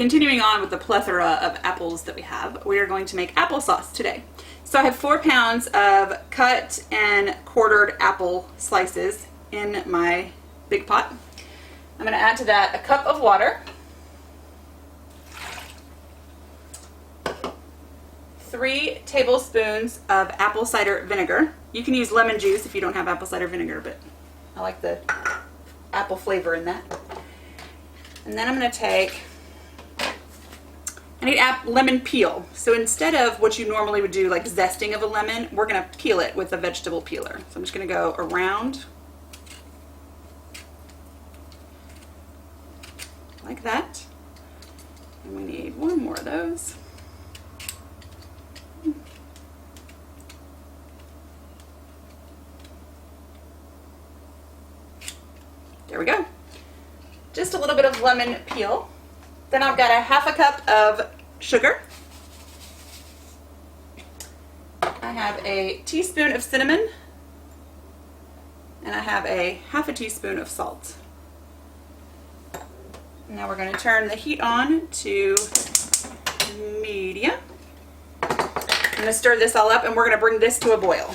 continuing on with the plethora of apples that we have, we are going to make applesauce today. So I have 4 pounds of cut and quartered apple slices in my big pot. I'm going to add to that a cup of water, 3 tablespoons of apple cider vinegar. You can use lemon juice if you don't have apple cider vinegar, but I like the apple flavor in that. And then I'm going to take, I need lemon peel. So instead of what you normally would do, like zesting of a lemon, we're going to peel it with a vegetable peeler. So I'm just going to go around like that. And we need 1 more of those. There we go. Just a little bit of lemon peel. Then I've got a 1/2 cup of sugar. I have a teaspoon of cinnamon. And I have a 1/2 teaspoon of salt. Now we're going to turn the heat on to medium. I'm going to stir this all up and we're going to bring this to a boil.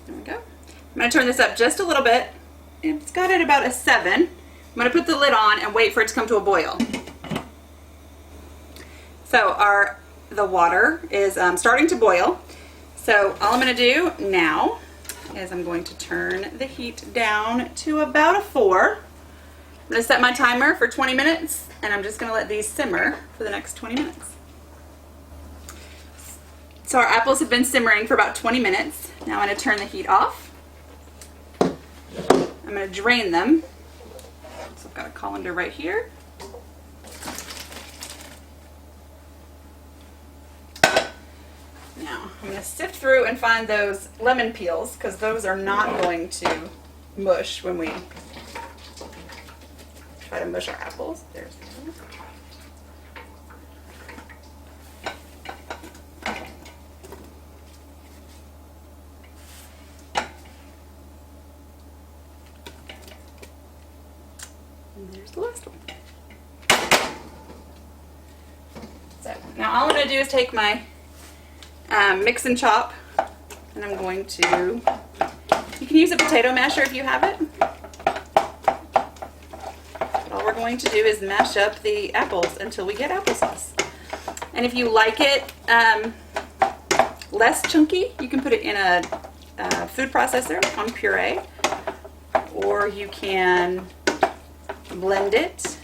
There we go. I'm going to turn this up just a little bit. It's got it about a 7. I'm going to put the lid on and wait for it to come to a boil. So the water is starting to boil. So all I'm going to do now is I'm going to turn the heat down to about a 4. I'm going to set my timer for 20 minutes and I'm just going to let these simmer for the next 20 minutes. So our apples have been simmering for about 20 minutes. Now I'm going to turn the heat off. I'm going to drain them. So I've got a colander right here. Now I'm going to sift through and find those lemon peels because those are not going to mush when we try to mush our apples. There's one. And there's the last one. So now all I'm going to do is take my mix and chop, and I'm going to, you can use a potato masher if you have it. But all we're going to do is mash up the apples until we get applesauce. And if you like it less chunky, you can put it in a food processor on puree, or you can blend it,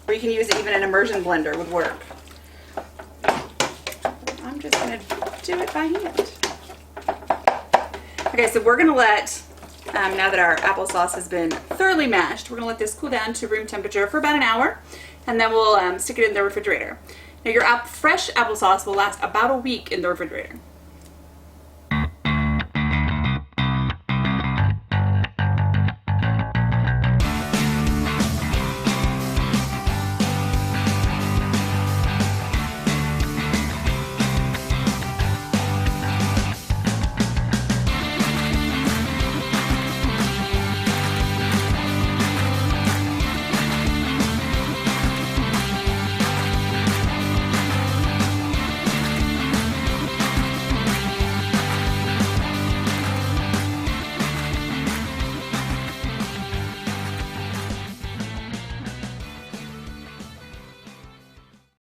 or you can use it even an immersion blender would work. I'm just going to do it by hand. Okay, so we're going to let, now that our applesauce has been thoroughly mashed, we're going to let this cool down to room temperature for about an hour, and then we'll stick it in the refrigerator. Now your fresh applesauce will last about a week in the refrigerator.